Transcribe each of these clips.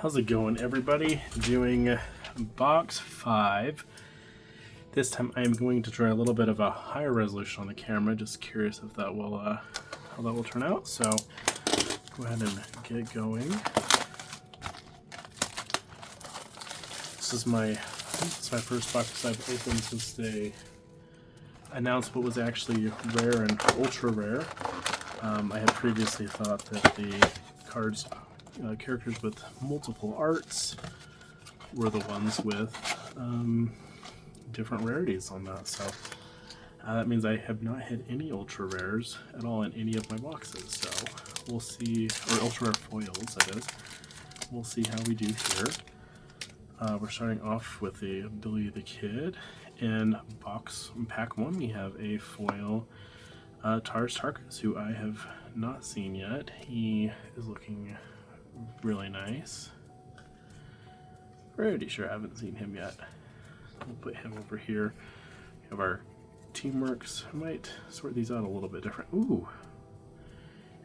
How's it going, everybody? Doing box 5. This time I am going to try a little bit of a higher resolution on the camera. Just curious if that will how that will turn out. So go ahead and get going. This is my first box I've opened since they announced what was actually rare and ultra rare. I had previously thought that the cards, characters with multiple arts, were the ones with different rarities on that. So that means I have not hit any ultra rares at all in any of my boxes. So we'll see, or ultra rare foils, that is. We'll see how we do here. We're starting off with the Billy the Kid. In pack 1, we have a foil Tarkus, who I have not seen yet. He is looking really nice. Pretty sure I haven't seen him yet. We'll put him over here. We have our Teamworks. I might sort these out a little bit different. Ooh!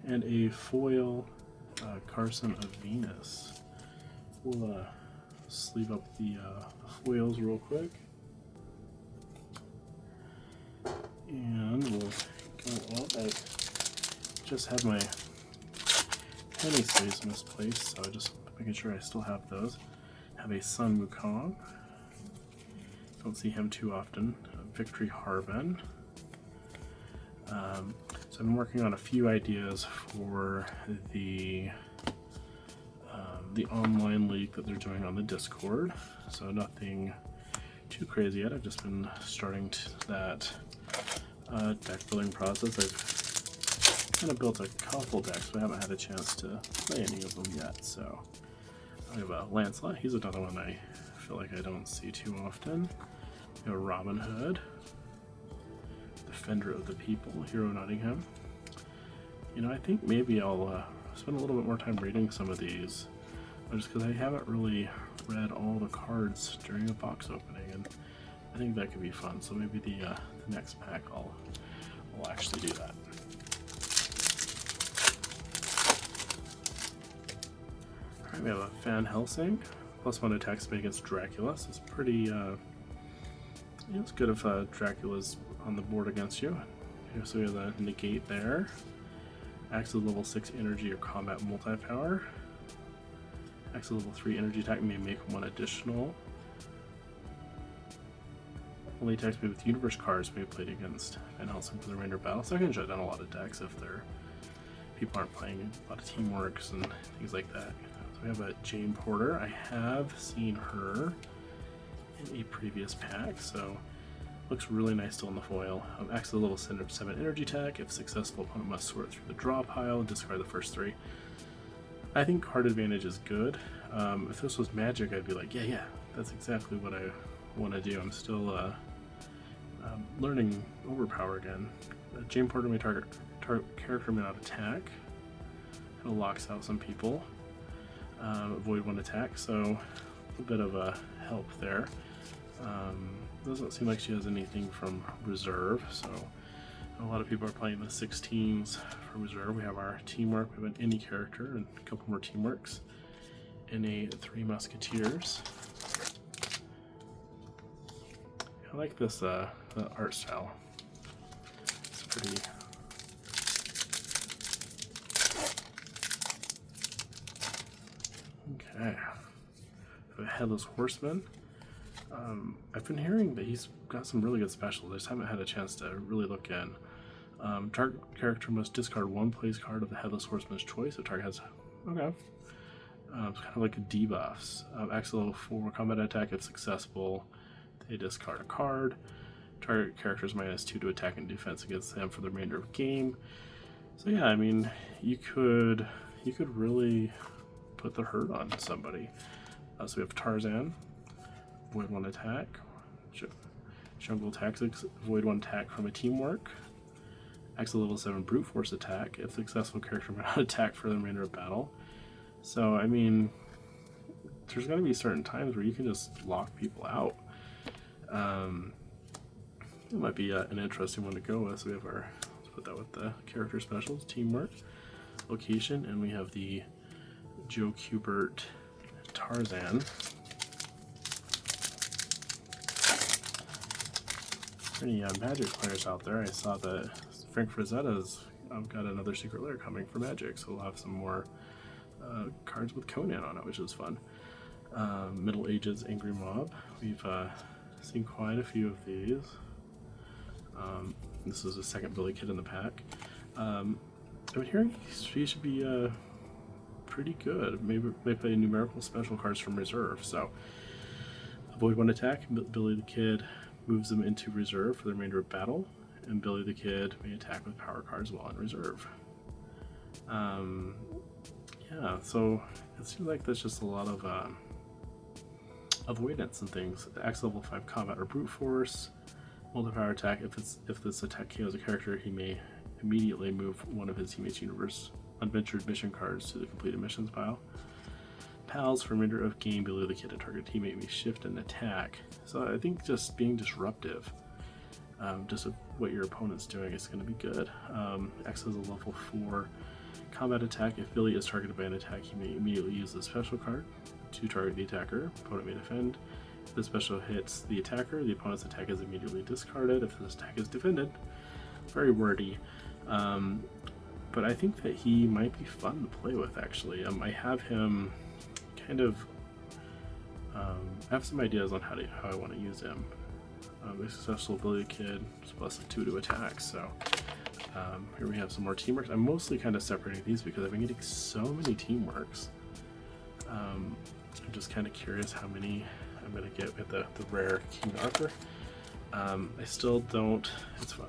And a foil Carson of Venus. We'll sleeve up the foils real quick. And we'll go up. I just had my penny sleeves misplaced, so just making sure I still have those. Have a Sun Wukong. Don't see him too often. Victory Harbin. So I've been working on a few ideas for the online league that they're doing on the Discord. So nothing too crazy yet. I've just been starting that deck building process. I've kind of built a couple decks, but I haven't had a chance to play any of them yet. So I have Lancelot. He's another one I feel like I don't see too often. We have Robin Hood, Defender of the People, Hero Nottingham. You know, I think maybe I'll spend a little bit more time reading some of these, just because I haven't really read all the cards during a box opening, and I think that could be fun. So maybe the next pack I'll actually do that. Alright, we have a Van Helsing, +1 attack speed against Dracula. So it's pretty, it's good if Dracula's on the board against you. So we have the negate there. Acts as level 6 energy or combat multi-power. Acts as level 3 energy attack, may make 1 additional. Only attacks made with universe cards may be played against Van Helsing for the remainder of battle. So I can shut down a lot of decks if people aren't playing a lot of Teamworks and things like that. So we have a Jane Porter. I have seen her in a previous pack, so looks really nice still in the foil. Acts as a level 7 energy attack. If successful, opponent must sort through the draw pile and discard the first 3. I think card advantage is good. If this was Magic, I'd be like, yeah, that's exactly what I want to do. I'm still learning Overpower again. Jane Porter may target character may not attack. It locks out some people. Avoid 1 attack, so a bit of a help there. Doesn't seem like she has anything from reserve, so a lot of people are playing the 16s for reserve. We have our Teamwork, we have an any character, and a couple more Teamworks, and a 3 Musketeers. I like this the art style. It's pretty. Okay. A Headless Horseman. I've been hearing that he's got some really good specials. I just haven't had a chance to really look in. Target character must discard 1 place card of the Headless Horseman's choice. So target has, okay. It's kind of like a debuffs. Acts level 4 combat attack. If successful, they discard a card. Target characters -2 to attack and defense against them for the remainder of the game. So yeah, I mean, you could really put the hurt on somebody. So we have Tarzan. Avoid 1 attack. Jungle Tactics, avoid 1 attack from a Teamwork. Acts a level 7 brute force attack. If successful, character may not attack for the remainder of battle. So I mean, there's going to be certain times where you can just lock people out. It might be an interesting one to go with. So we have our, let's put that with the character specials, Teamwork, Location, and we have the Joe Kubert Tarzan. For any Magic players out there, I saw that Frank Frazetta's got another secret lair coming for Magic, so we'll have some more cards with Conan on it, which is fun. Middle Ages Angry Mob. We've seen quite a few of these. This is the second Billy Kid in the pack. I've been hearing he should be pretty good. Maybe they play numerical special cards from reserve. So avoid one attack. Billy the Kid moves them into reserve for the remainder of battle, and Billy the Kid may attack with power cards while in reserve. Yeah, so it seems like there's just a lot of avoidance and things. X level 5 combat or brute force, multi-power attack. If this attack KOs a character, he may immediately move one of his teammates' universe unventured mission cards to the completed missions pile. Pals, for remainder of game, Billy the Kid, a target teammate may shift and attack. So I think just being disruptive, just of what your opponent's doing, is going to be good. X is a level 4 combat attack. If Billy is targeted by an attack, he may immediately use the special card to target the attacker. Opponent may defend. If the special hits the attacker, the opponent's attack is immediately discarded. If this attack is defended, very wordy. But I think that he might be fun to play with, actually. I have him kind of... I have some ideas on how I want to use him. A successful Billy Kid is plus a 2 to attack, so... here we have some more teamworks. I'm mostly kind of separating these because I've been getting so many teamworks. I'm just kind of curious how many I'm going to get with the rare King Arthur. I still don't...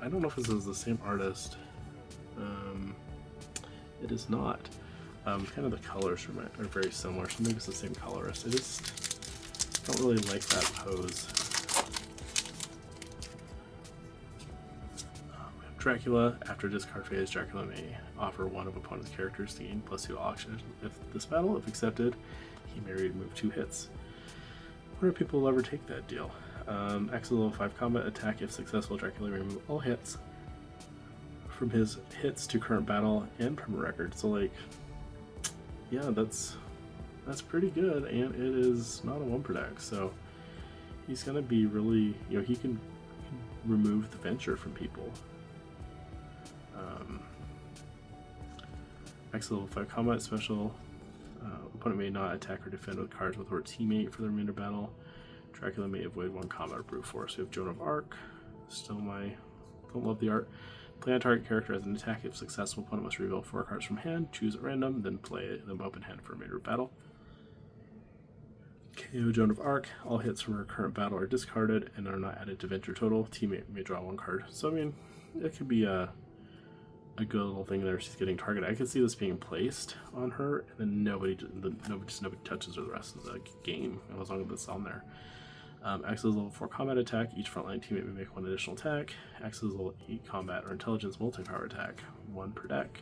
I don't know if this is the same artist. It is not. Kind of the colors are very similar, so maybe it's the same colorist. I just don't really like that pose. Dracula. After discard phase, Dracula may offer one of opponent's characters to gain +2 auction. If this battle, if accepted, he may remove 2 hits. I wonder if people will ever take that deal. X level 5 combat attack. If successful, Dracula may remove all hits from his hits to current battle and perma record. So like, yeah, that's pretty good, and it is not a 1 per deck, so he's gonna be really, he can remove the venture from people. X level 5 combat special. Opponent may not attack or defend with cards with or teammate for the remainder of battle. Dracula may avoid 1 combat or brute force. We have Joan of Arc. Still don't love the art. Play on target character as an attack. If successful, opponent must reveal 4 cards from hand, choose at random, then play them open hand for remainder of battle. KO Joan of Arc. All hits from her current battle are discarded and are not added to venture total. Teammate may draw 1 card. So I mean, it could be a good little thing there. She's getting targeted. I could see this being placed on her, and then nobody touches her the rest of the game as long as it's on there. X is level 4 combat attack. Each frontline teammate may make 1 additional attack. X is level 8 combat or intelligence multi-power attack. 1 per deck.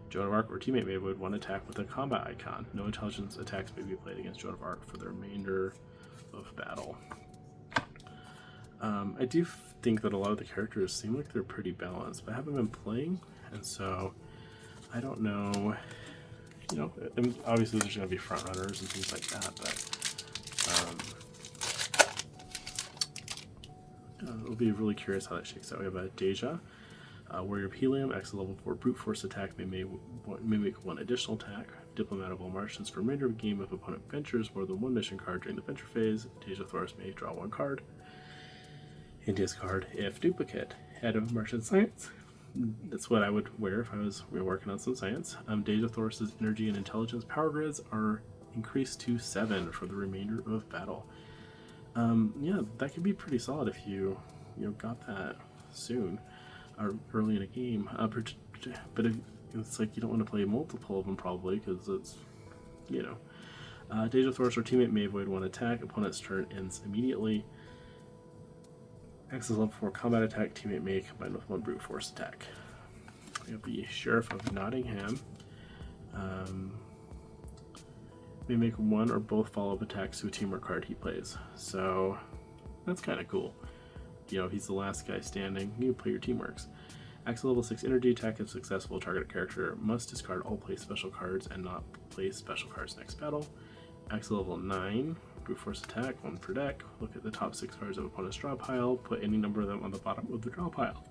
Joan of Arc or teammate may avoid 1 attack with a combat icon. No intelligence attacks may be played against Joan of Arc for the remainder of battle. I do think that a lot of the characters seem like they're pretty balanced, but I haven't been playing, and so I don't know. And obviously there's going to be front runners and things like that, but it'll be really curious how that shakes out. We have a Deja, Warrior of Helium. X level 4 brute force attack may make 1 additional attack. Diplomat of all Martians. For remainder of game, if opponent ventures more than 1 mission card during the venture phase, Deja Thoris may draw 1 card and discard if duplicate. Head of Martian Science. That's what I would wear if I was working on some science. Deja Thoris's energy and intelligence power grids are increased to 7 for the remainder of battle. Yeah, that could be pretty solid if you got that soon or early in a game. But it's like you don't want to play multiple of them probably because it's Deja Thoris or teammate may avoid 1 attack. Opponent's turn ends immediately. X is level 4 combat attack. Teammate may combine with 1 brute force attack. We have the Sheriff of Nottingham. May make 1 or both follow-up attacks to a teamwork card he plays. So that's kind of cool. He's the last guy standing. You play your teamworks. X level 6 energy attack. If successful, target character must discard all play special cards and not play special cards next battle. Axe level 9, brute force attack, 1 per deck. Look at the top 6 cards of opponent's draw pile, put any number of them on the bottom of the draw pile.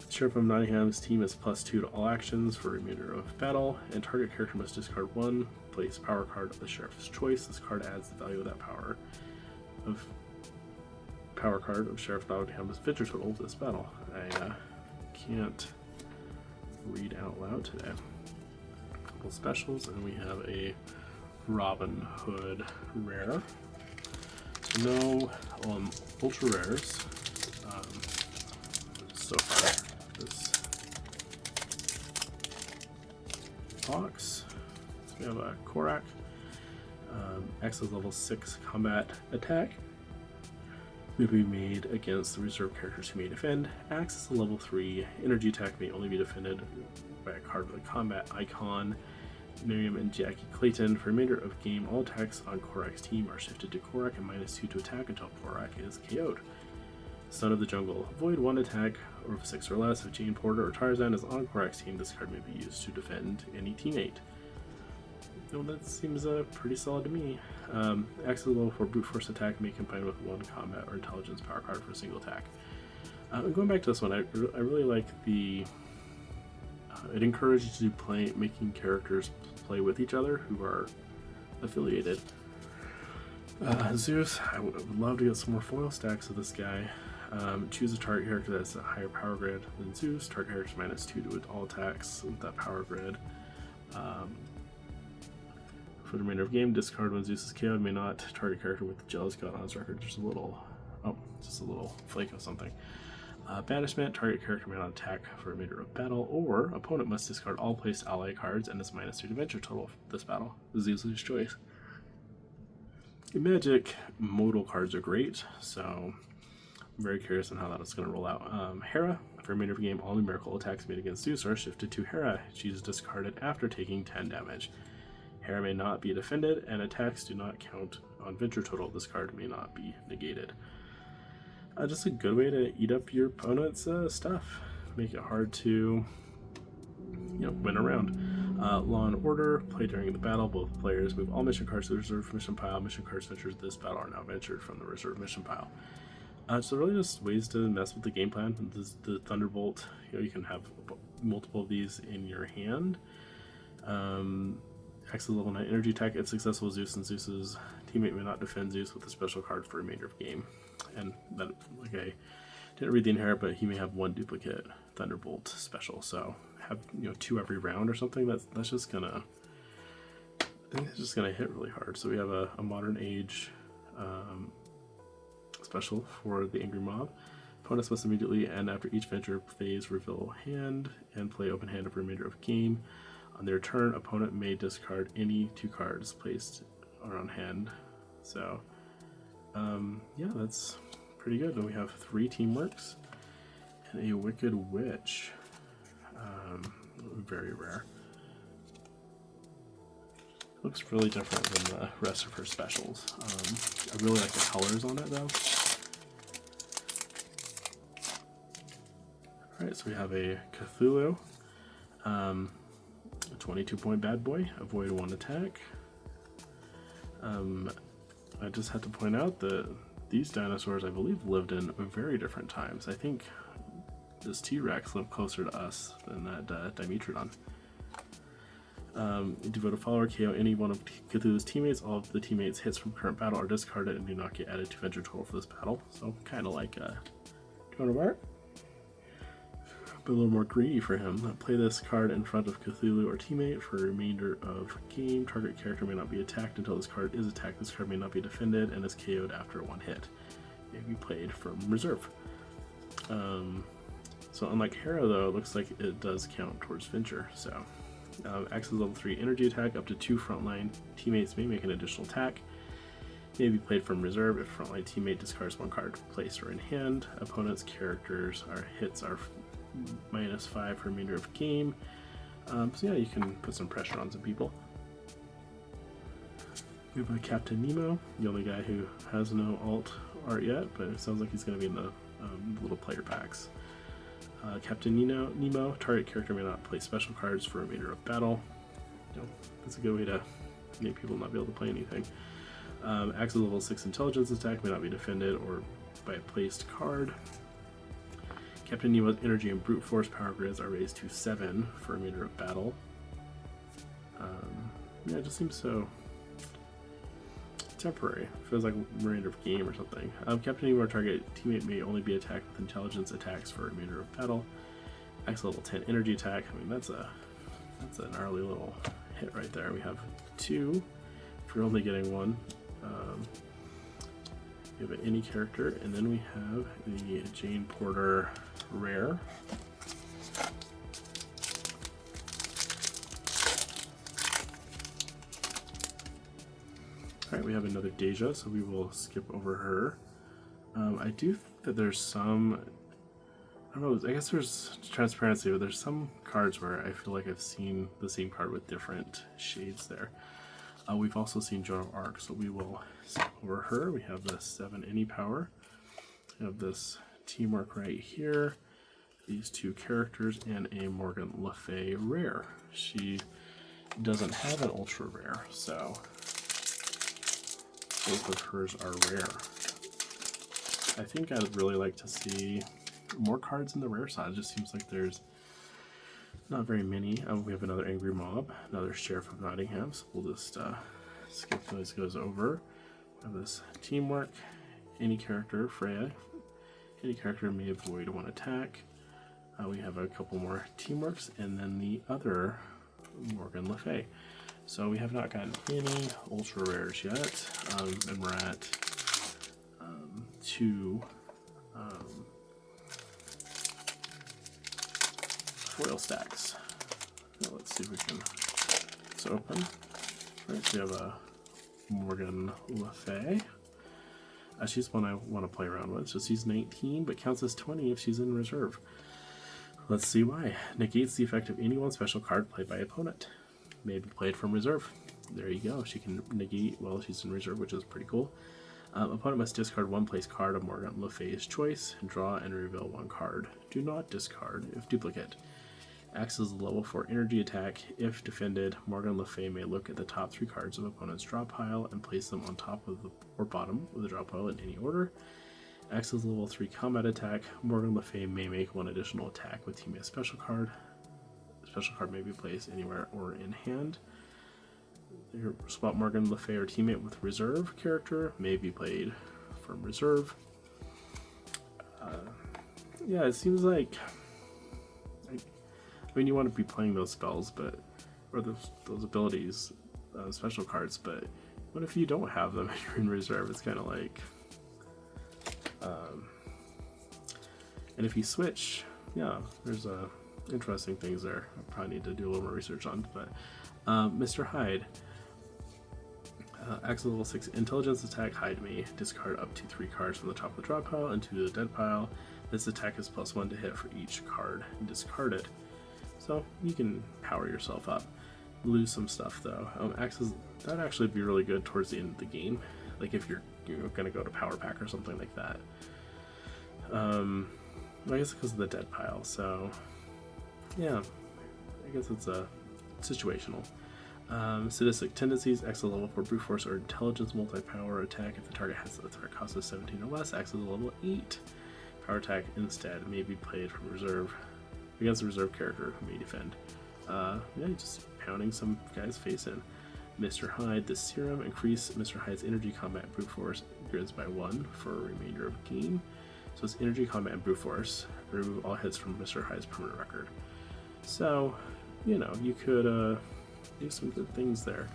Sheriff of Nottingham's team is +2 to all actions for remainder of battle, and target character must discard 1 place power card of the sheriff's choice. This card adds the value of that power card of Sheriff Nottingham's victory total to this battle. I can't read out loud today. A couple specials, and we have a Robin Hood rare. No ultra rares so far this box. So we have a Korak, X is level 6 combat attack. May be made against the reserve characters who may defend. Axe is a level 3 energy attack, may only be defended by a card with a combat icon. Miriam and Jackie Clayton. For remainder of game, all attacks on Korak's team are shifted to Korak and -2 to attack until Korak is KO'd. Son of the Jungle. Avoid 1 attack of 6 or less. If Jane Porter or Tarzan is on Korak's team, this card may be used to defend any teammate. No, that seems pretty solid to me. Axe is level 4 brute force attack, may combine with 1 combat or intelligence power card for a single attack. Going back to this one, I really like the. It encourages you to making characters play with each other who are affiliated. Zeus, I would love to get some more foil stacks of this guy. Choose a target character that's a higher power grid than Zeus. Target character -2 to all attacks with that power grid. For the remainder of game, discard when Zeus is KO'd. May not target character with the Jealous God on his record. Just a little flake of something. Banishment, target character may not attack for a remainder of battle, or opponent must discard all placed ally cards and is -3 to venture total for this battle. Zeus's choice. In Magic, modal cards are great, so I'm very curious on how that's going to roll out. Hera, for a remainder of the game, all numerical attacks made against Zeus are shifted to Hera. She is discarded after taking 10 damage. Hera may not be defended, and attacks do not count on venture total. This card may not be negated. Just a good way to eat up your opponent's stuff. Make it hard to, win around. Law and Order, play during the battle. Both players move all mission cards to the reserve mission pile. Mission cards ventured this battle are now ventured from the reserve mission pile. So really just ways to mess with the game plan. The Thunderbolt, you can have multiple of these in your hand. X is level 9 energy attack. It's successful Zeus, and Zeus's teammate may not defend Zeus with a special card for the remainder of game. And that, I didn't read the inherit, but he may have 1 duplicate Thunderbolt special. So have 2 every round or something. That's just gonna. I think it's just gonna hit really hard. So we have a Modern Age special for the Angry Mob. Opponents must immediately and after each venture phase reveal hand and play open hand for the remainder of game. On their turn, opponent may discard any 2 cards placed on hand. So, yeah, that's pretty good. And we have 3 Teamworks and a Wicked Witch. Very rare. Looks really different than the rest of her specials. I really like the colors on it, though. Alright, so we have a Cthulhu. A 22-point bad boy, avoid 1 attack. I just had to point out that these dinosaurs, I believe, lived in very different times. I think this T-Rex lived closer to us than that Dimetrodon. Devote a follower, KO any one of Cthulhu's teammates. All of the teammates' hits from current battle are discarded and do not get added to venture total for this battle. So kind of like Joan of Arc, but a little more greedy for him. Play this card in front of Cthulhu or teammate for the remainder of game. Target character may not be attacked until this card is attacked. This card may not be defended and is KO'd after 1 hit. May be played from reserve. So unlike Hera, though, it looks like it does count towards venture. So X is level 3 energy attack. Up to 2 frontline teammates may make an additional attack. May be played from reserve if frontline teammate discards 1 card placed or in hand. Opponent's characters hits are -5 for remainder of game. So yeah, you can put some pressure on some people. We have a Captain Nemo, the only guy who has no alt art yet, but it sounds like he's going to be in the little player packs. Captain Nemo, target character may not play special cards for remainder of battle. that's a good way to make people not be able to play anything. Acts as a level 6 intelligence attack, may not be defended or by a placed card. Captain Nemo's energy and brute force power grids are raised to 7 for remainder of battle. Yeah, it just seems so temporary. Feels like remainder of game or something. Captain Nemo, target teammate may only be attacked with intelligence attacks for remainder of battle. Acts level 10 energy attack. I mean, that's a gnarly little hit right there. We have 2 if you're only getting 1. We have any character, and then we have the Jane Porter rare. Alright, we have another Deja, so we will skip over her. I do think that there's some, I don't know, I guess there's transparency, but there's some cards where I feel like I've seen the same card with different shades there. We've also seen Joan of Arc, so we will skip over her. We have the 7 any power. We have this teamwork right here, these 2 characters, and a Morgan Le Fay rare. She doesn't have an ultra rare, so both of hers are rare. I think I'd really like to see more cards in the rare side. It just seems like there's not very many. We have another Angry Mob, another Sheriff of Nottingham, so we'll just skip those goes over. We have this Teamwork, any character, Freya. Any character may avoid 1 attack. We have a couple more Teamworks, and then the other Morgan Le Fay. So we have not gotten any ultra rares yet, and we're at 2 foil stacks. Now let's see if we can get this open. Right, so we have a Morgan Le Fay. She's one I want to play around with. So she's 19, but counts as 20 if she's in reserve. Let's see why. Negates the effect of any one special card played by opponent. May be played from reserve. There you go. She can negate while she's in reserve, which is pretty cool. Opponent must discard 1 place card of Morgan Le Fay's choice, draw and reveal 1 card. Do not discard if duplicate. Acts as a level 4 energy attack. If defended, Morgan Le Fay may look at the top 3 cards of opponent's draw pile and place them on top of the or bottom of the draw pile in any order. Acts as a level 3 combat attack. Morgan Le Fay may make 1 additional attack with teammate special card. The special card may be placed anywhere or in hand. Swap Morgan Le Fay or teammate with reserve character, may be played from reserve. Yeah, it seems like, I mean, you want to be playing those spells, but or those abilities, special cards. But what if you don't have them and you're in reserve? It's kind of like, and if you switch, yeah, there's interesting things there. I probably need to do a little more research on. But Mr. Hyde. Acts level 6 intelligence attack. Hyde may discard up to 3 cards from the top of the draw pile into the dead pile. This attack is +1 to hit for each card discarded. So you can power yourself up. Lose some stuff though. That'd actually be really good towards the end of the game. Like if you're going to go to Power Pack or something like that. I guess because of the dead pile. So yeah, I guess it's situational. Sadistic tendencies. Acts as a level 4 brute force or intelligence multi-power attack. If the target has a threat cost of 17 or less, acts as a level 8 power attack instead. May be played from reserve against a reserve character who may defend. Yeah, just pounding some guy's face in. Mr. Hyde, the serum. Increase Mr. Hyde's energy combat brute force grids by 1 for a remainder of game. So it's energy combat and brute force. Remove all hits from Mr. Hyde's permanent record. So, you could do some good things there.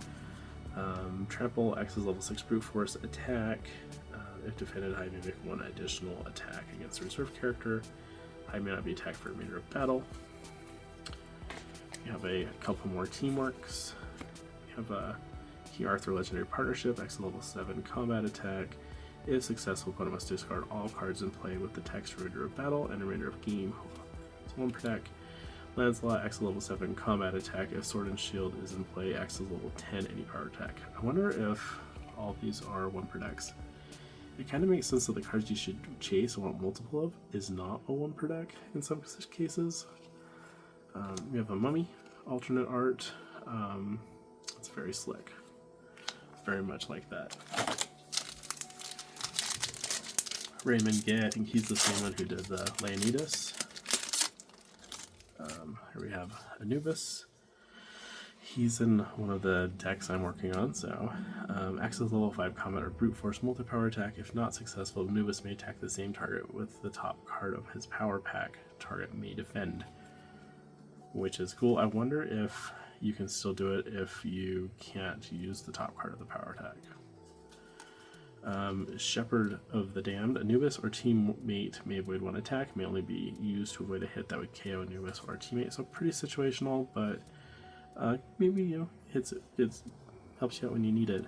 Trample acts as level 6 brute force attack. If defended, Hyde may make 1 additional attack against a reserve character. Hyde may not be attacked for a remainder of battle. We have a couple more teamworks. We have a King Arthur Legendary Partnership, acts as level 7 combat attack. If successful, opponent must discard all cards in play with the text remainder of battle and remainder of game. It's 1 per deck. Lancelot, acts as level 7 combat attack. If Sword and Shield is in play, acts as level 10 any power attack. I wonder if all of these are 1 per decks. It kind of makes sense that the cards you should chase and want multiple of is not a 1 per deck in some cases. We have a Mummy, alternate art. It's very slick. It's very much like that. Raymond Gay, I think he's the same one who did the Leonidas. Here we have Anubis. He's in one of the decks I'm working on, so acts as level 5 combat or brute force multi-power attack. If not successful, Anubis may attack the same target with the top card of his power pack. Target may defend, which is cool. I wonder if you can still do it if you can't use the top card of the power attack. Shepherd of the Damned. Anubis or teammate may avoid one attack, may only be used to avoid a hit that would KO Anubis or teammate. So pretty situational, but maybe, you know, it helps you out when you need it.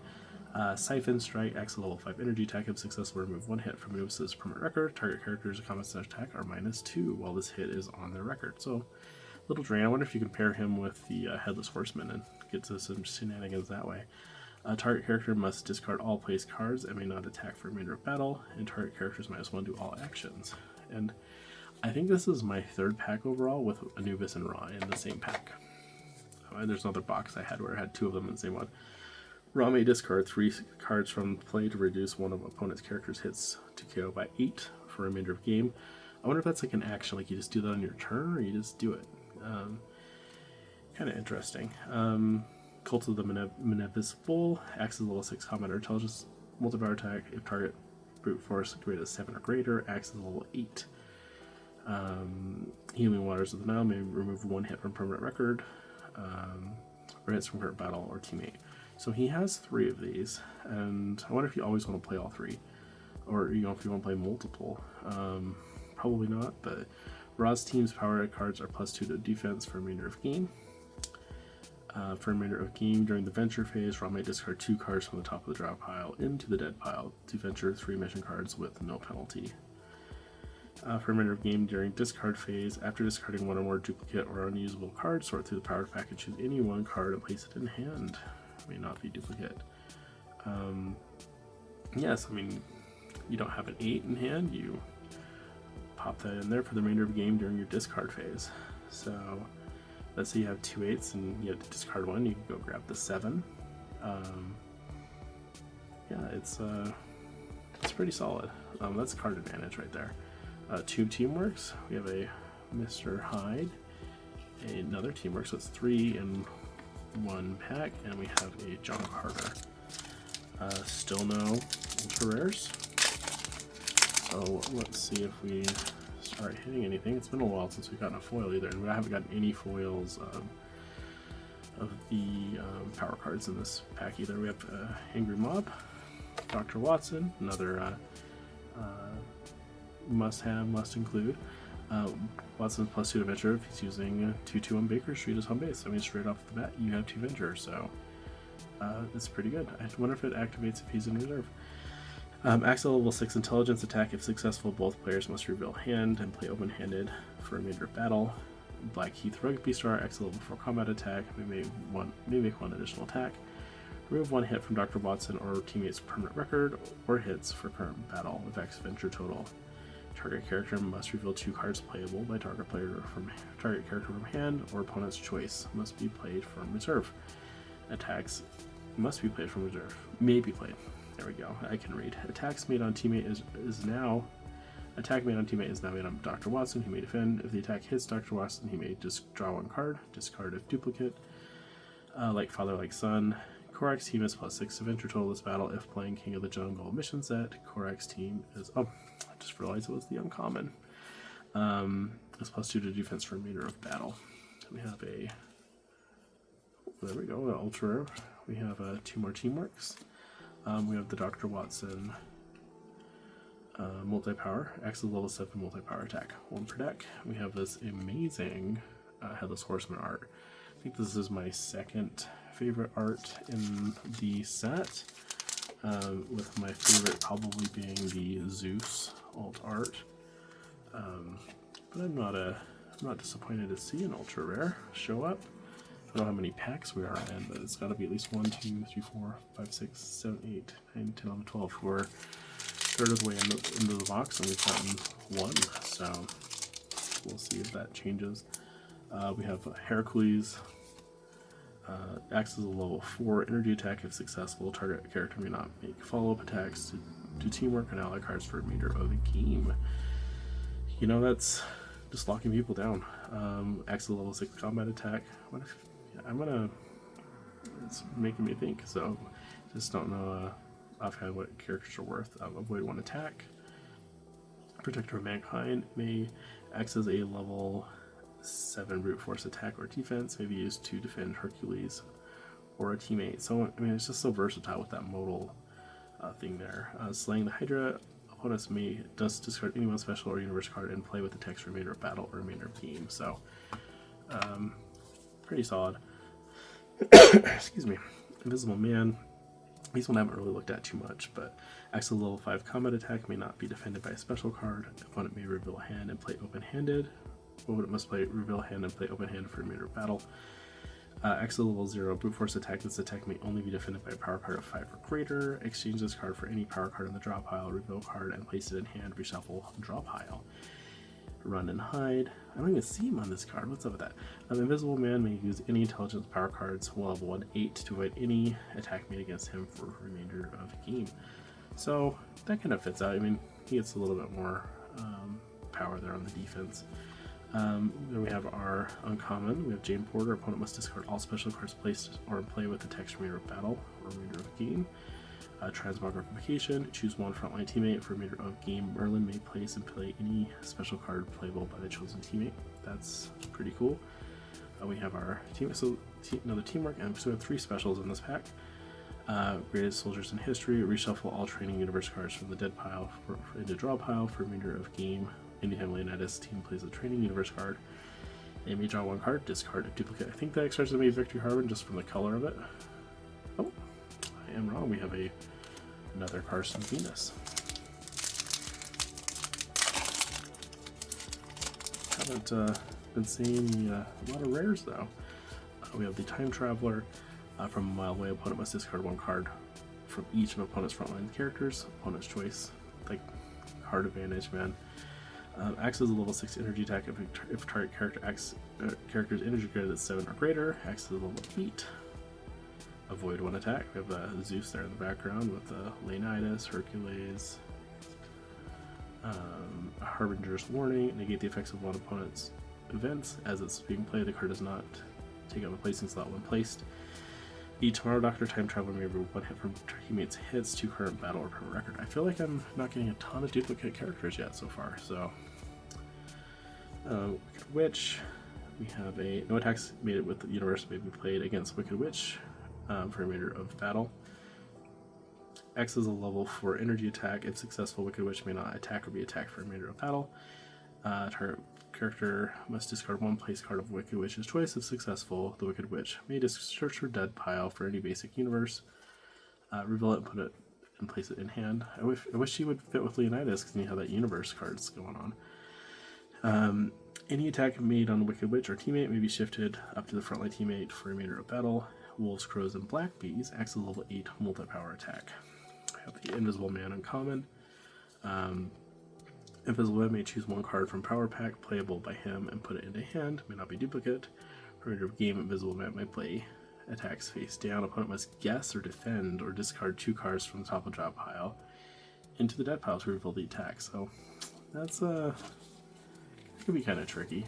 Siphon Strike acts a level 5 energy attack. If successful, remove one hit from Anubis' permanent record. Target characters' combat slash attack are -2 while this hit is on their record. So, little drain. I wonder if you can pair him with the Headless Horseman and get to some shenanigans that way. Target character must discard all placed cards and may not attack for the remainder of battle, and target characters -1 do all actions. And I think this is my 3rd pack overall with Anubis and Ra in the same pack. There's another box I had where I had 2 of them in the same one. Ra may discard 3 cards from play to reduce one of opponent's character's hits to KO by 8 for the remainder of game. I wonder if that's like an action, like you just do that on your turn, or you just do it. Kind of interesting. Cult of the Maleficent Bull acts as a level 6 combat or intelligence multi-power attack. If target brute force greater than 7 or greater, acts as a level 8. Healing Waters of the Nile may remove 1 hit from permanent record, or hits from current battle or teammate. So he has 3 of these, and I wonder if you always want to play all 3, or you know, if you want to play multiple. Probably not, but Ra's team's power cards are +2 to defense for the remainder of game. For the remainder of game during the venture phase, Ra may discard 2 cards from the top of the draw pile into the dead pile to venture 3 mission cards with no penalty. For the remainder of game during discard phase, after discarding 1 or more duplicate or unusable cards, sort through the power pack and choose any 1 card and place it in hand. It may not be duplicate. Yes, I mean, you don't have an 8 in hand, you pop that in there for the remainder of the game during your discard phase. So let's say you have 2 8s and you have to discard 1, you can go grab the 7. Yeah, it's pretty solid. That's card advantage right there. 2 Teamworks. We have a Mr. Hyde, another Teamwork, so it's 3 in 1 pack, and we have a John Carter. Still no ultra rares. So let's see if we start hitting anything. It's been a while since we've gotten a foil either, and we haven't gotten any foils of the power cards in this pack either. We have Angry Mob, Dr. Watson, another must include. Watson's +2 to Venture if he's using 2/2 on Baker Street as home base. I mean, straight off the bat, you have 2 Venture, so it's pretty good. I wonder if it activates if he's in reserve. Acts a level 6 intelligence attack. If successful, both players must reveal hand and play open-handed for a remainder of battle. Blackheath Rugby Star acts a level 4 combat attack. May make 1 additional attack. Remove 1 hit from Dr. Watson or teammate's permanent record or hits for current battle. Affects Venture total. Target character must reveal 2 cards playable by target character from hand or opponent's choice. Must be played from reserve. Attacks must be played from reserve. May be played. There we go. I can read. Attacks made on teammate is now. Attack made on teammate is now made on Dr. Watson. He may defend. If the attack hits Dr. Watson, he may just draw 1 card. Discard if duplicate. Like Father, like Son. Korak's team is +6 to Venture total this battle. If playing King of the Jungle mission set, Korak's team is. Oh, I just realized it was the uncommon. It's +2 to defense for remainder of battle. We have a. There we go. An ultra. We have 2 more Teamworks. We have the Dr. Watson multi-power, acts as level 7 multi-power attack, 1 per deck. We have this amazing Headless Horseman art. I think this is my 2nd favorite art in the set, with my favorite probably being the Zeus alt art. But I'm not disappointed to see an ultra rare show up. I don't know how many packs we are in, but it's got to be at least 1, 2, 3, 4, 5, 6, 7, 8, 9, 10, 11, 12. We're third of the way into the box, and we've gotten 1. So we'll see if that changes. We have Hercules, Acts as a level 4 energy attack if successful. Target character may not make follow-up attacks to teamwork and ally cards for a remainder of the game. You know, that's just locking people down. Acts as a level 6 combat attack. What if, it's making me think, so just don't know offhand what characters are worth. Avoid 1 attack. Protector of Mankind may act as a level 7 brute force attack or defense, may be used to defend Hercules or a teammate. So, I mean, it's just so versatile with that modal thing there. Slaying the Hydra, opponents may discard any one special or universe card and play with the text remainder of battle or remainder of game. So, pretty solid. Excuse me. Invisible Man. These one I haven't really looked at too much, but acts as a level 5 combat attack, may not be defended by a special card. Opponent may reveal a hand and play open-handed. Opponent must reveal a hand and play open-handed for a remainder of battle. Acts as a level 0 brute force attack. This attack may only be defended by a power card of 5 or greater. Exchange this card for any power card in the draw pile, reveal card, and place it in hand, reshuffle, draw pile. Run and hide. I don't even see him on this card. What's up with that? Invisible Man may use any intelligence power cards level 1/8 to avoid any attack made against him for the remainder of the game. So that kind of fits out. I mean, he gets a little bit more power there on the defense. Then we have our uncommon. We have Jane Porter. Opponent must discard all special cards placed or in play with the text remainder of battle or remainder of the game. Transmogrification, choose one frontline teammate for a remainder of game. Merlin may place and play any special card playable by the chosen teammate. That's pretty cool. We have our team, so another teamwork, and so we have 3 specials in this pack. Greatest soldiers in history, reshuffle all training universe cards from the dead pile into draw pile for a remainder of game. Anytime Leonidas team plays a training universe card, they may draw 1 card, discard a duplicate. I think that starts to be Victory Harbin just from the color of it. Oh, I am wrong. We have another Carson Venus. Haven't been seeing a lot of rares though. We have the Time Traveler. From a mile away, opponent must discard 1 card from each of opponent's frontline characters. Opponent's choice, like card advantage, man. Acts as a level 6 energy attack if target character's energy greater than 7 or greater. Acts as a level 8. Avoid 1 attack. We have Zeus there in the background with Leonidas, Hercules, Harbinger's Warning. Negate the effects of one opponent's events. As it's being played, the card does not take up a placing slot when placed. The Tomorrow Doctor Time Traveler may remove 1 hit from teammates' hits to current battle or permanent record. I feel like I'm not getting a ton of duplicate characters yet so far, so. Wicked Witch. We have no attacks made with the universe may be played against Wicked Witch for a remainder of battle. X is a level 4 energy attack. If successful, Wicked Witch may not attack or be attacked for a remainder of battle. Target character must discard 1 place card of Wicked Witch's choice. If successful, the Wicked Witch may search her dead pile for any basic universe, reveal it and put it and place it in hand. I wish she would fit with Leonidas because you have that universe cards going on. Any attack made on Wicked Witch or teammate may be shifted up to the frontline teammate for a remainder of battle. Wolves, Crows, and Black Bees acts as a level 8 multi-power attack. I have the Invisible Man uncommon. Invisible Man may choose 1 card from Power Pack playable by him and put it into hand. May not be duplicate. For remainder of game, Invisible Man may play attacks face down. Opponent must guess or defend or discard 2 cards from the top of the drop pile into the dead pile to reveal the attack. So that's could be kind of tricky.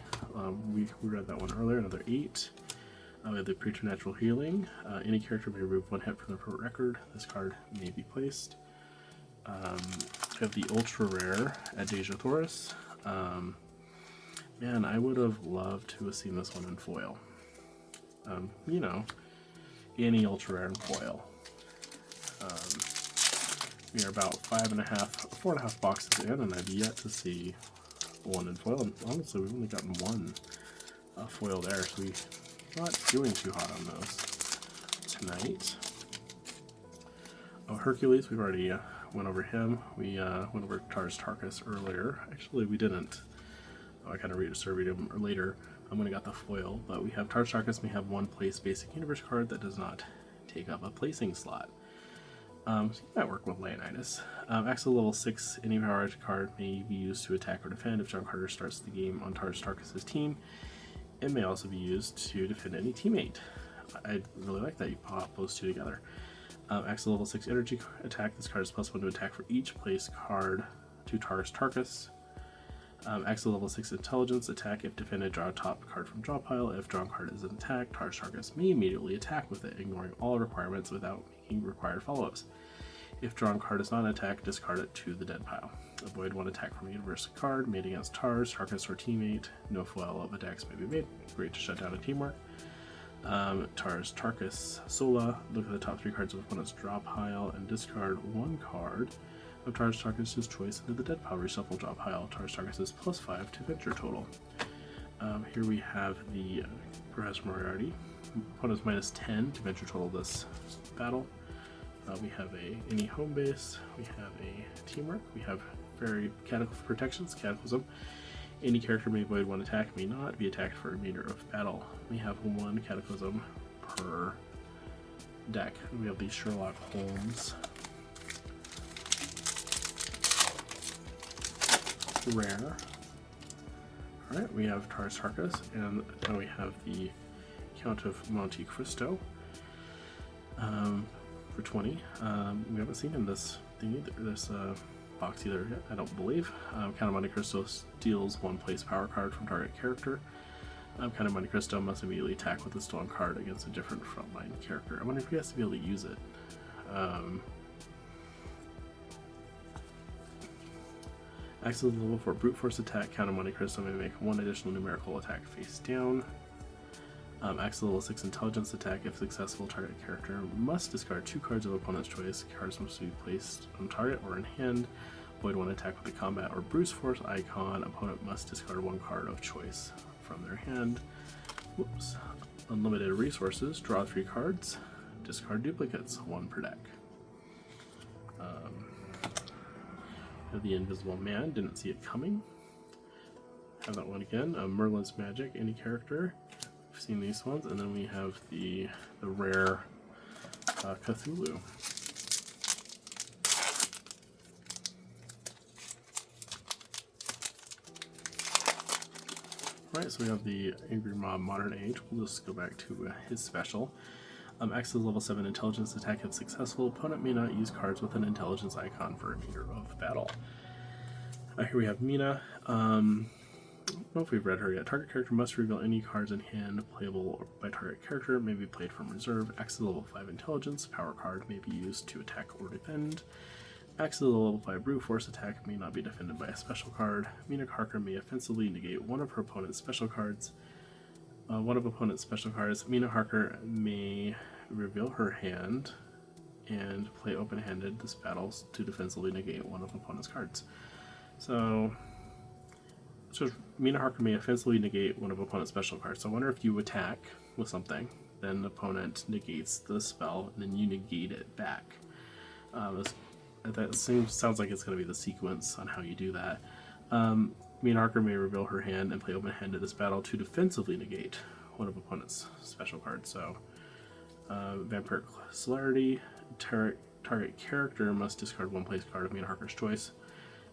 We read that one earlier. Another 8. We have the Preternatural Healing. Any character may remove 1 hit from the permanent record. This card may be placed. We have the Ultra Rare at Deja Thoris. Man, I would have loved to have seen this one in foil. You know, any Ultra Rare in foil. We are about 4.5 boxes in, and I've yet to see one in foil. And honestly, we've only gotten 1 foil there, so we're not doing too hot on those tonight. Oh, Hercules, we've already went over him. We went over Tars Tarkas earlier. Actually, we didn't. I kind of read him later. I'm going to got the foil, but we have Tars Tarkas may have 1 place basic universe card that does not take up a placing slot. So you might work with Leonidas. Axel level 6, any power card may be used to attack or defend if John Carter starts the game on Tars Tarkas' team. It may also be used to defend any teammate. I really like that you pop those two together. Acts level 6 energy attack. This card is +1 to attack for each place card to Tarkus. Acts level 6 intelligence attack. If defended, draw a top card from draw pile. If drawn card is an attack, Tarkus may immediately attack with it, ignoring all requirements without making required follow-ups. If drawn card is not an attack, discard it to the dead pile. Avoid one attack from a universe card made against Tarkus or teammate. No follow-up attacks may be made. Great to shut down a teamwork. Tarkus Sola. Look at the top 3 cards of opponent's draw pile and discard 1 card of Tarkus' choice into the dead pile. Reshuffle draw pile. Tarkus is +5 to venture total. Here we have the Professor Moriarty. Opponent's -10 to venture total this battle. We have any home base. We have a teamwork. We have fairy protections, cataclysm. Any character may avoid 1 attack, may not be attacked for a remainder of battle. We have 1 cataclysm per deck. We have the Sherlock Holmes rare. Alright, we have Tarkus, and now we have the Count of Monte Cristo for 20. We haven't seen in this thing either, this box either yet, I don't believe. Count of Monte Cristo steals 1 place power card from target character. Count of Monte Cristo must immediately attack with a stolen card against a different frontline character. I wonder if he has to be able to use it. Acts as a level 4 brute force attack. Count of Monte Cristo may make 1 additional numerical attack face down. Acts as a level 6 intelligence attack. If successful, target character must discard 2 cards of opponent's choice. Cards must be placed on target or in hand. Avoid 1 attack with a combat or brute force icon. Opponent must discard 1 card of choice from their hand. Whoops. Unlimited resources. Draw 3 cards. Discard duplicates, 1 per deck. The Invisible Man, didn't see it coming. Have that one again. Merlin's Magic, any character. We've seen these ones, and then we have the rare Cthulhu. Alright, so we have the Angry Mob Modern Age. We'll just go back to his special. Acts as level 7 intelligence attack. If successful, opponent may not use cards with an intelligence icon for a remainder of battle. Here we have Mina. I don't know if we've read her yet. Target character must reveal any cards in hand playable by target character, may be played from reserve. Acts as level 5 intelligence. Power card may be used to attack or defend. Acts as a level 5 brute force attack, may not be defended by a special card. Mina Harker may offensively negate 1 of her opponent's special cards. Mina Harker may reveal her hand and play open-handed this battle to defensively negate 1 of opponent's cards. So Mina Harker may offensively negate 1 of opponent's special cards. So I wonder if you attack with something, then the opponent negates the spell, and then you negate it back. That sounds like it's going to be the sequence on how you do that. Mina Harker may reveal her hand and play open-handed this battle to defensively negate 1 of opponent's special cards. So, Vampiric Celerity, target character must discard 1 place card of Mina Harker's choice,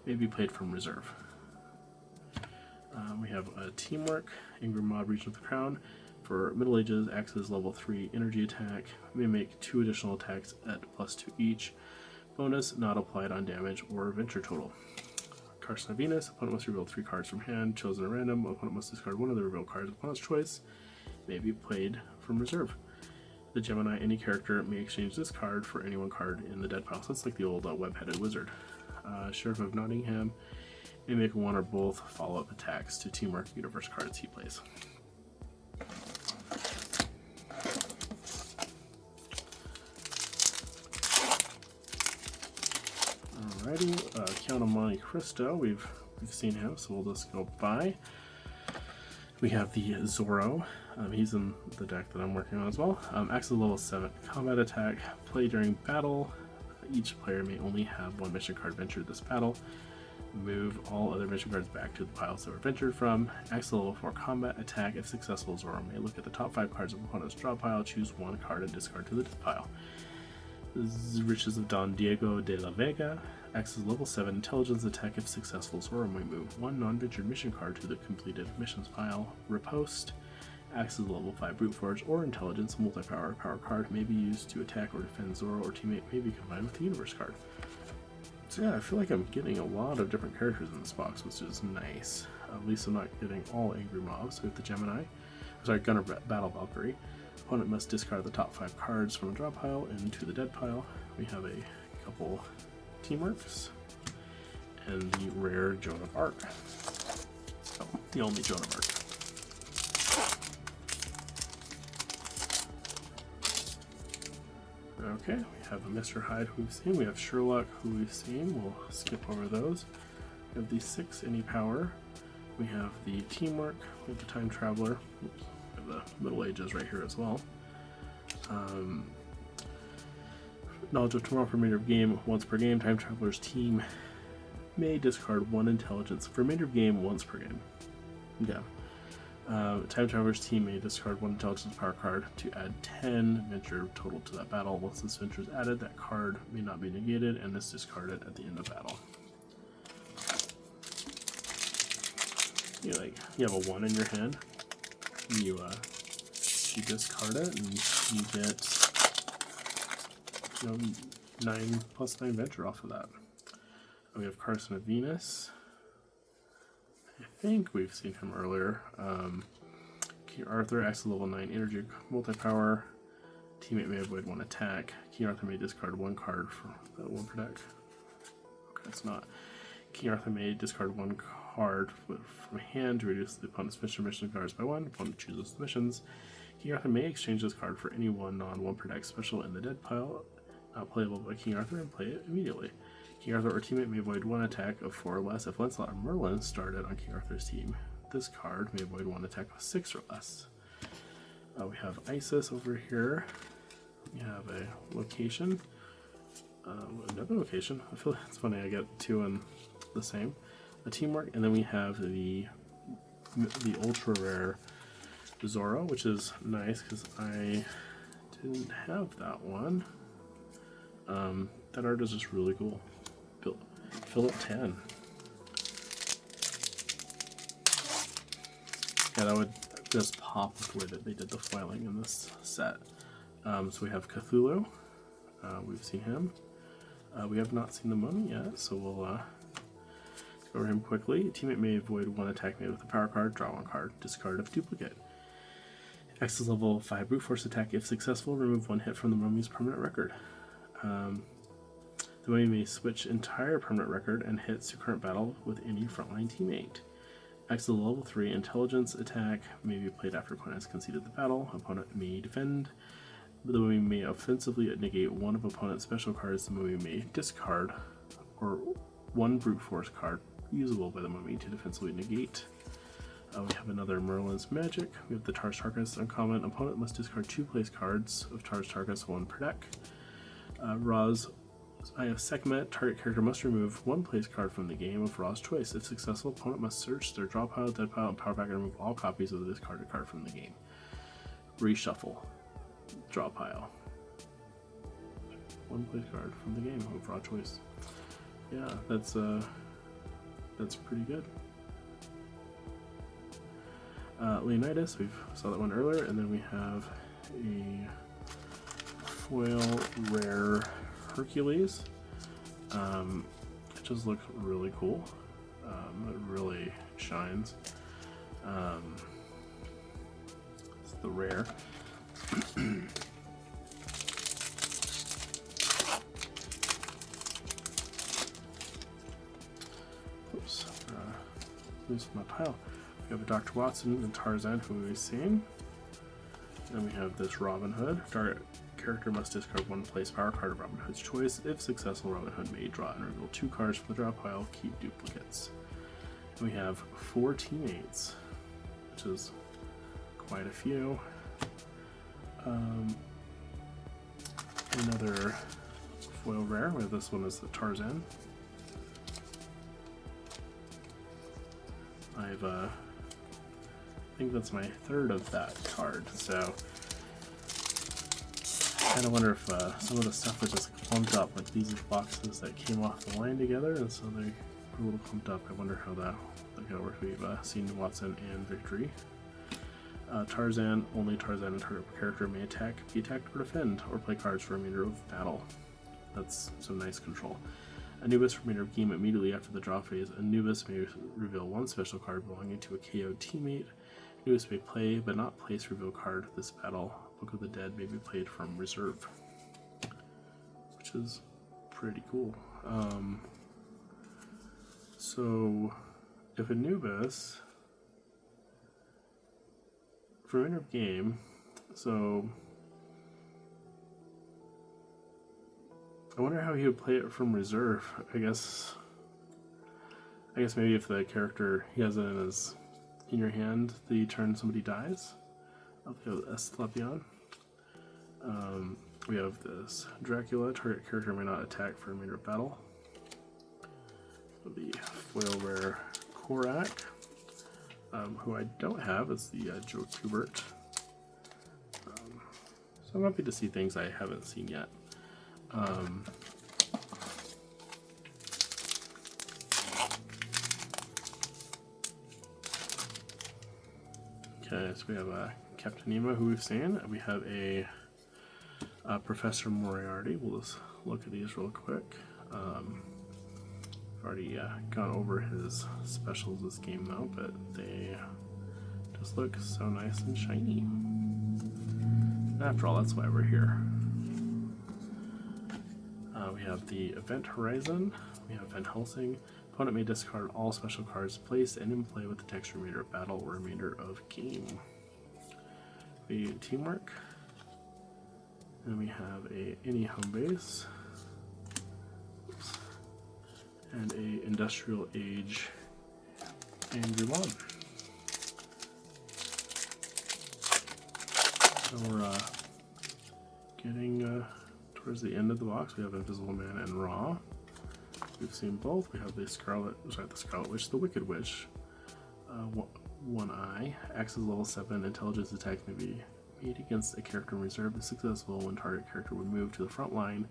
may be played from reserve. We have a Teamwork, Angry Mob Region of the Crown. For Middle Ages, acts as level 3 energy attack, may make 2 additional attacks at +2 each. Bonus not applied on damage or venture total. Carson of Venus, opponent must reveal 3 cards from hand, chosen at random. Opponent must discard 1 of the revealed cards of opponent's choice, may be played from reserve. The Gemini, any character may exchange this card for any 1 card in the dead pile. So that's like the old web-headed wizard. Sheriff of Nottingham may make 1 or both follow-up attacks to Teamwork universe cards he plays. Alrighty, Count of Monte Cristo, we've seen him, so we'll just go by. We have the Zorro. He's in the deck that I'm working on as well. Acts as level 7 combat attack. Play during battle. Each player may only have 1 mission card ventured this battle. Move all other mission cards back to the piles they were ventured from. Acts as level 4 combat attack. If successful, Zorro may look at the top 5 cards of opponent's draw pile, choose 1 card and discard to the death pile. Riches of Don Diego de la Vega. Acts as level 7 intelligence attack. If successful, Zorro may move 1 non-ventured mission card to the completed missions pile. Riposte. Acts as a level 5 brute force or intelligence multi-power power card, may be used to attack or defend Zoro or teammate, may be combined with the universe card. So yeah, I feel like I'm getting a lot of different characters in this box, which is nice. At least I'm not getting all angry mobs. So we have the Gemini, sorry, Gunner Battle Valkyrie. Opponent must discard the top 5 cards from a draw pile into the dead pile. We have a couple teamworks and the rare Joan of Arc. Oh, the only Joan of Arc. Okay, we have a Mr. Hyde who we've seen, we have Sherlock who we've seen, we'll skip over those. We have the 6 Any Power, we have the Teamwork, we have the Time Traveler, oops, we have the Middle Ages right here as well. Knowledge of Tomorrow for remainder of game, once per game. Time Traveler's team may discard 1 intelligence for remainder of game once per game. Yeah. Time Traveler's team may discard 1 intelligence power card to add 10 venture total to that battle. Once this venture is added, that card may not be negated and is discarded at the end of battle. You have a 1 in your hand. You discard it and you get 9 plus 9 venture off of that. We have Carson of Venus. I think we've seen him earlier. King Arthur, acts as level 9 energy multi-power. Teammate may avoid 1 attack. King Arthur may discard 1 card for that 1 per deck. Okay, it's not. King Arthur may discard 1 card from hand to reduce the opponent's mission cards by 1. Opponent chooses the missions. King Arthur may exchange this card for any one non-1 per deck special in the dead pile, not playable by King Arthur, and play it immediately. King Arthur or teammate may avoid 1 attack of 4 or less if Lancelot or Merlin started on King Arthur's team. This card may avoid 1 attack of 6 or less. We have Isis over here. We have a location. Another location. I feel like it's funny I get 2 in the same. A teamwork, and then we have the ultra rare Zoro, which is nice because I didn't have that one. That art is just really cool. Philip 10. Yeah, that would just pop with the way that they did the foiling in this set. So we have Cthulhu. We've seen him. We have not seen the Mummy yet, so we'll go over him quickly. Teammate may avoid 1 attack made with a power card, draw 1 card, discard of duplicate. X is level 5 brute force attack. If successful, remove 1 hit from the Mummy's permanent record. The Mummy may switch entire permanent record and hits to current battle with any frontline teammate. X is a level 3 intelligence attack, may be played after opponent has conceded the battle. Opponent may defend. The Mummy may offensively negate 1 of opponent's special cards. The Mummy may discard or 1 brute force card usable by the Mummy to defensively negate. We have another Merlin's Magic. We have the Targe Tarkus uncommon. Opponent must discard 2 place cards of Targe Tarkus, 1 per deck. I have Sekhmet. Target character must remove 1 place card from the game of Ra's choice. If successful, opponent must search their draw pile, dead pile, and power pack and remove all copies of the discarded card from the game. Reshuffle. Draw pile. 1 place card from the game of Ra's choice. Yeah, that's pretty good. Leonidas, we saw that one earlier, and then we have a foil rare Hercules. It just looks really cool. It really shines. It's the rare. Oops, losing my pile. We have a Dr. Watson and Tarzan, who we've seen. Then we have this Robin Hood. Target character must discard 1 place power card of Robin Hood's choice. If successful, Robin Hood may draw and reveal 2 cards from the draw pile, keep duplicates. And we have 4 teammates, which is quite a few. Another foil rare, where this one is the Tarzan. I think that's my 3rd of that card, so I kind of wonder if some of the stuff was just clumped up, like these are boxes that came off the line together, and so they were a little clumped up. I wonder how that works. We've seen Watson and Victory. Tarzan, only Tarzan and target character may attack, be attacked or defend, or play cards for the remainder of battle. That's some nice control. Anubis for remainder of game immediately after the draw phase. Anubis may reveal one special card belonging to a KO'd teammate. Anubis may play, but not place reveal card this battle. Book of the Dead may be played from reserve. Which is pretty cool. So, if Anubis, for remainder of game, so I wonder how he would play it from reserve. I guess maybe if the character he has it in your hand, the turn somebody dies. I'll go Asclepion. We have this Dracula. Target character may not attack for remainder of battle. The foil rare Korak, who I don't have, is the Joe Kubert. So I'm happy to see things I haven't seen yet. Okay, so we have Captain Nemo, who we've seen. We have a Professor Moriarty. We'll just look at these real quick. I've already gone over his specials this game though, but they just look so nice and shiny. After all, that's why we're here. We have the Event Horizon. We have Van Helsing. Opponent may discard all special cards placed and in play with the text remainder of battle or remainder of game. The Teamwork. And we have any home base. Oops. And a Industrial Age Angry Mob. So we're getting towards the end of the box. We have Invisible Man and Raw. We've seen both. We have the Scarlet Witch, the Wicked Witch. One Eye. Acts as level 7. Intelligence attack may be made against a character in reserve is successful when target character would move to the front line.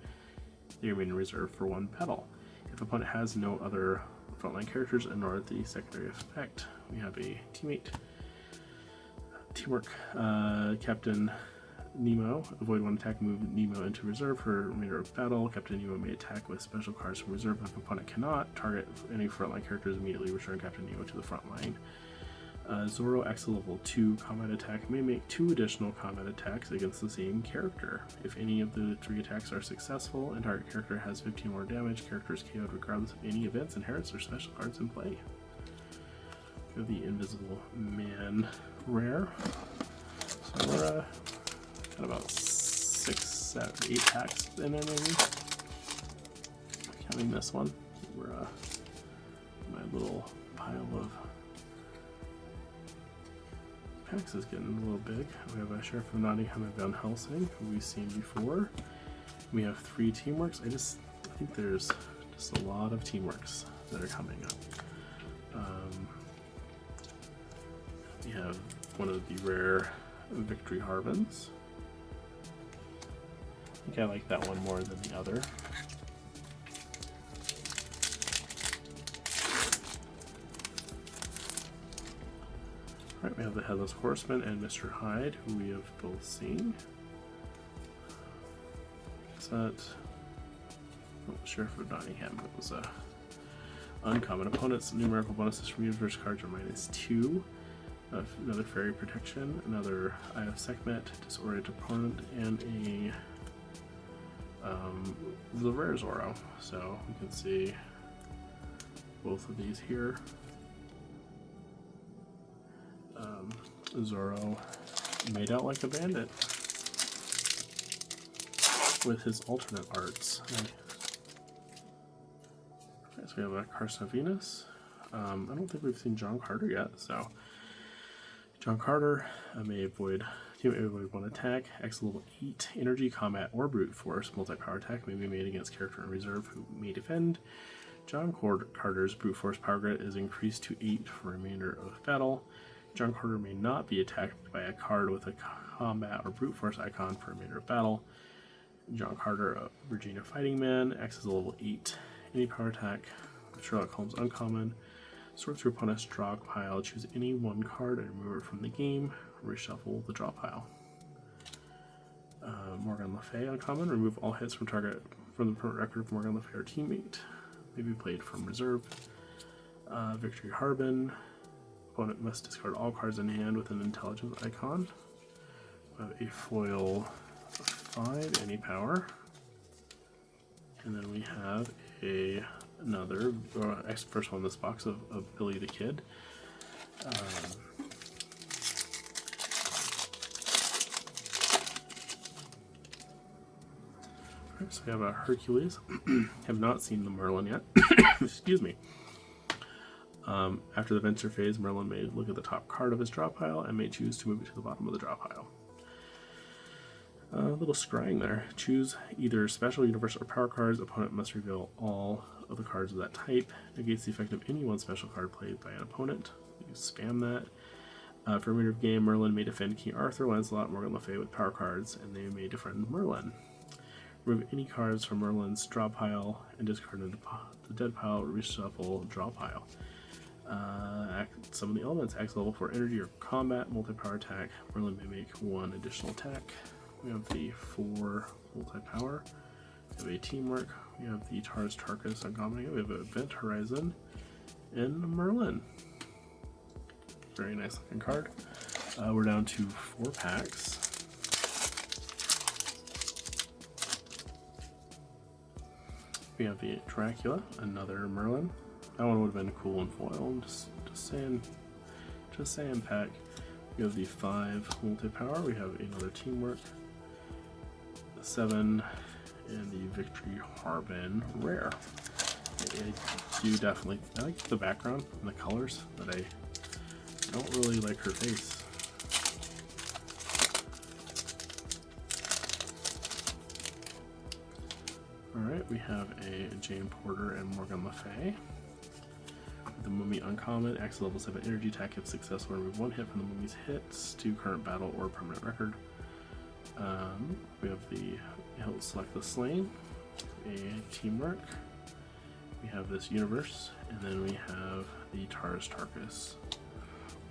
They remain in reserve for one battle. If opponent has no other frontline characters and nor the secondary effect, we have a Teamwork. Captain Nemo. Avoid one attack, move Nemo into reserve for remainder of battle. Captain Nemo may attack with special cards from reserve. If opponent cannot target any frontline characters, immediately return Captain Nemo to the front line. Zoro acts a level 2 combat attack, may make 2 additional combat attacks against the same character. If any of the 3 attacks are successful and target character has 15 more damage, character is KO'd regardless of any events, inherits, or special cards in play. We have the Invisible Man rare. So we're got about 6, 7, 8 packs in there maybe. Counting this one. We're my little pile of packs is getting a little big. We have a Sheriff of Nottingham and Van Helsing, who we've seen before. We have 3 Teamworks. I think there's just a lot of Teamworks that are coming up. We have one of the rare Victory Harvins. I think I like that one more than the other. Alright, we have the Headless Horseman and Mr. Hyde, who we have both seen. Is that Sheriff of Nottingham? It was a uncommon. Opponent's numerical bonuses from universe cards are -2. Another Fairy Protection, another Eye of Sekhmet, Disorient Opponent, and the rare Zoro. So you can see both of these here. Zoro made out like a bandit with his alternate arts. Okay, so we have a Carson of Venus. I don't think we've seen John Carter yet, so John Carter may avoid one attack. X level 8 energy, combat, or brute force multi-power attack may be made against character in reserve who may defend. John Carter's brute force power grid is increased to 8 for remainder of battle. John Carter may not be attacked by a card with a combat or brute force icon for remainder of battle. John Carter, Regina Fighting Man, X is a level 8. Any power attack. Sherlock Holmes uncommon. Sort through opponent's draw pile, choose any one card and remove it from the game. reshuffle the draw pile. Morgan Le Fay uncommon, remove all hits from the permanent record of Morgan Le Fay or teammate. Maybe played from reserve. Victory Harbin. Opponent must discard all cards in hand with an intelligence icon. We have a foil 5, any power. And then we have another first one in this box of Billy the Kid. So we have a Hercules. Have not seen the Merlin yet. Excuse me. After the venture phase, Merlin may look at the top card of his draw pile and may choose to move it to the bottom of the draw pile. A little scrying there. Choose either special, universal, or power cards. Opponent must reveal all of the cards of that type. Negates the effect of any one special card played by an opponent. You spam that. For remainder of game, Merlin may defend King Arthur, Lancelot, Morgan Le Fay with power cards, and they may defend Merlin. Remove any cards from Merlin's draw pile and discard into the dead pile, reshuffle draw pile. Some of the elements, X level 4 energy or combat, multi-power attack. Merlin may make one additional attack. We have the 4 multi-power. We have a teamwork. We have the Tars Tarkus uncommon. We have an Event Horizon and Merlin. Very nice looking card. We're down to 4 packs. We have the Dracula, another Merlin. That one would have been cool in foil. I'm just saying, pack. We have the 5 multi-power. We have another teamwork. The 7 and the Victory Harbin rare. I like the background and the colors, but I don't really like her face. Alright, we have a Jane Porter and Morgan Le Fay. The Mummy uncommon, X level 7 energy attack if successful, remove 1 hit from the Mummy's hits to current battle or permanent record. We have he'll select the Slain, a teamwork. We have this universe, and then we have the Tars Tarkus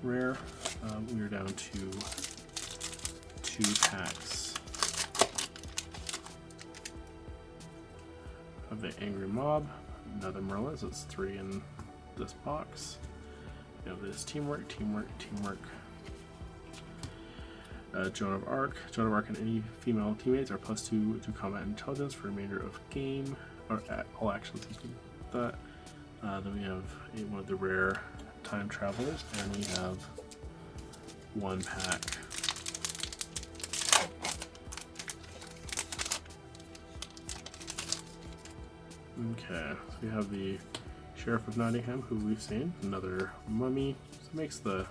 rare. We are down to 2 packs of the Angry Mob, another Merlin, so it's 3 in this box. We have this teamwork. Joan of Arc. Joan of Arc and any female teammates are +2 to combat intelligence for the remainder of game, or all actions. That. Then we have one of the rare time travelers, and we have 1 pack. Okay, so we have the Sheriff of Nottingham, who we've seen, another Mummy. So it makes the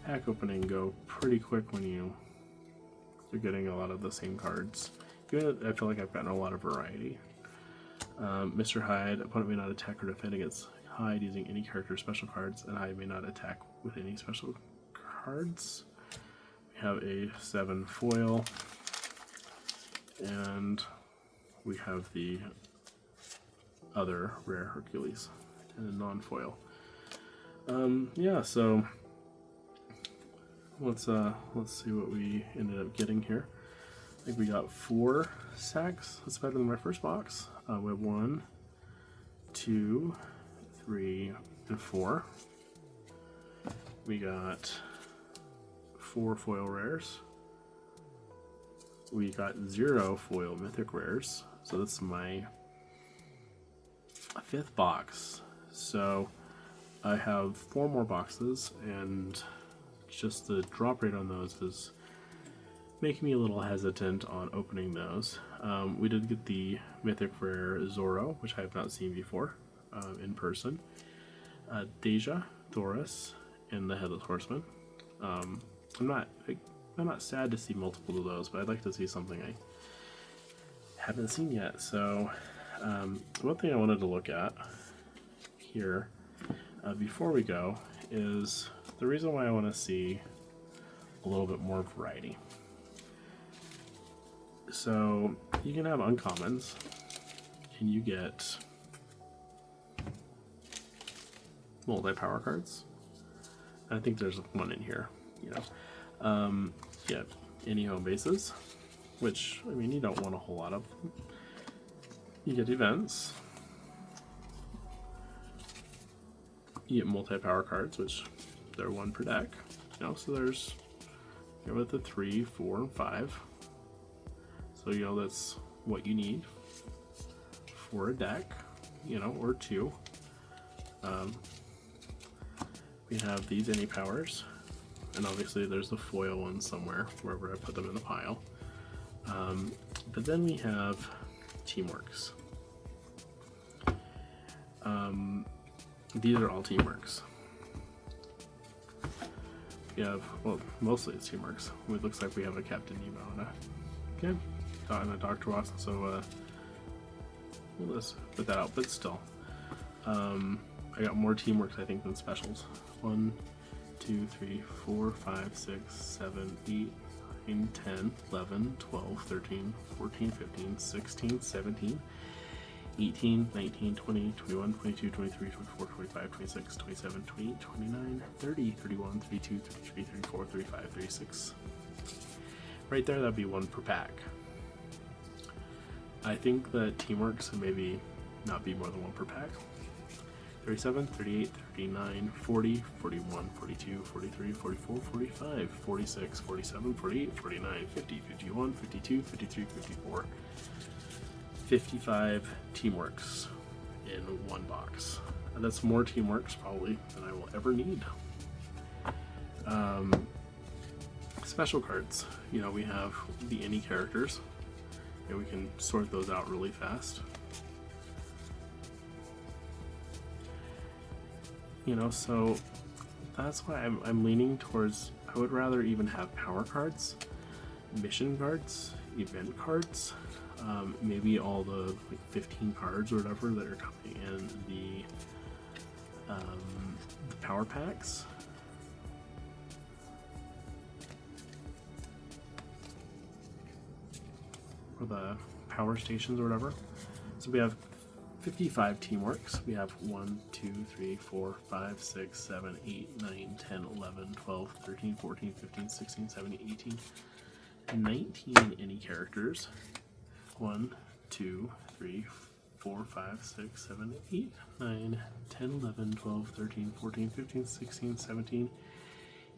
pack opening go pretty quick when you're getting a lot of the same cards. Even though I feel like I've gotten a lot of variety. Mr. Hyde, opponent may not attack or defend against Hyde using any character special cards, and Hyde may not attack with any special cards. We have a 7 foil, and we have the other rare Hercules and a non-foil. Yeah, so let's see what we ended up getting here. I think we got 4 sacks. That's better than my first box. We have 1, 2, 3, and 4. We got 4 foil rares. We got 0 foil mythic rares. So that's my 5th box. So I have 4 more boxes, and just the drop rate on those is making me a little hesitant on opening those. We did get the mythic rare Zorro, which I have not seen before in person. Deja, Thoris, and the Headless Horseman. I'm not sad to see multiple of those, but I'd like to see something I haven't seen yet. So one thing I wanted to look at here before we go is the reason why I want to see a little bit more variety. So you can have uncommons, and you get multi-power cards. I think there's one in here, you know. You get any home bases, which, I mean, you don't want a whole lot of them. You get events. You get multi-power cards, which they're 1 per deck. You know, so there's, you know, with the 3, 4, and 5. So, you know, that's what you need for a deck, you know, or 2. We have these any powers, and obviously there's the foil ones somewhere, wherever I put them in the pile. But then we have Teamworks. These are all Teamworks. We have, well, mostly it's Teamworks. It looks like we have a Captain Nemo and a Dr. Watson, so let's put that out, but still. I got more Teamworks, I think, than specials. 1, 2, 3, 4, 5, 6, 7, 8, 9, 10, 11, 12, 13, 14, 15, 16, 17, 18, 19, 20, 21, 22, 23, 24, 25, 26, 27, 28, 29, 30, 31, 32, 33, 34, 35, 36. Right there, that'd be 1 per pack. I think that Teamworks would maybe not be more than 1 per pack. 37, 38, 39, 40, 41, 42, 43, 44, 45, 46, 47, 48, 49, 50, 51, 52, 53, 54, 55 Teamworks in 1 box. And that's more Teamworks probably than I will ever need. Special cards. You know, we have the any characters, and we can sort those out really fast. You know, so that's why I'm leaning towards, I would rather even have power cards, mission cards, event cards, maybe all the like 15 cards or whatever that are coming in the power packs. Or the power stations or whatever. So we have 55 Teamworks. We have 1, 2, 3, 4, 5, 6, 7, 8, 9, 10, 11, 12, 13, 14, 15, 16, 17, 18, 19 any characters. 1, 2, 3, 4, 5, 6, 7, 8, 9, 10, 11, 12, 13, 14, 15, 16, 17,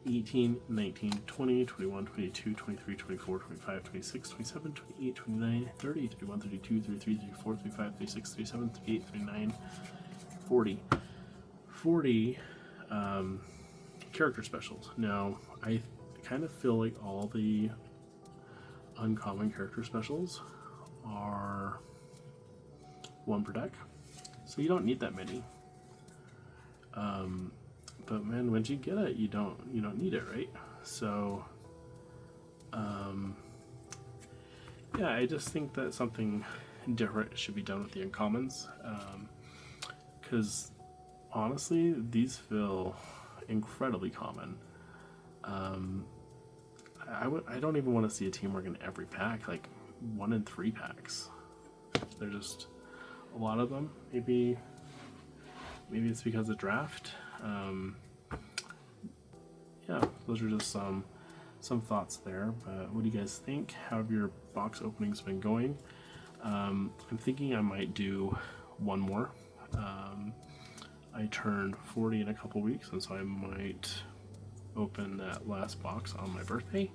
18, 19, 20, 21, 22, 23, 24, 25, 26, 27, 28, 29, 30, 31, 32, 33, 34, 35, 36, 37, 38, 39, 40. 40 character specials. Now, I kind of feel like all the uncommon character specials are 1 per deck, so you don't need that many. But man, once you get it, you don't need it, right? So, yeah, I just think that something different should be done with the uncommons, because honestly, these feel incredibly common. I don't even want to see a teamwork in every pack, like 1 in 3 packs. They're just a lot of them. Maybe it's because of draft. Yeah, those are just some thoughts there. But what do you guys think? How have your box openings been going? I'm thinking I might do 1 more. I turn 40 in a couple weeks, and so I might open that last box on my birthday.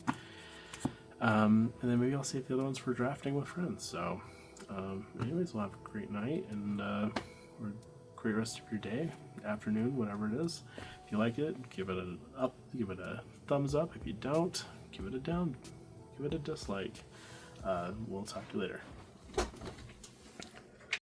And then maybe I'll save the other ones for drafting with friends. So anyways, we'll have a great night and or a great rest of your day, afternoon, whatever it is. If you like it, give it a up, give it a thumbs up. If you don't, give it a down, give it a dislike. We'll talk to you later.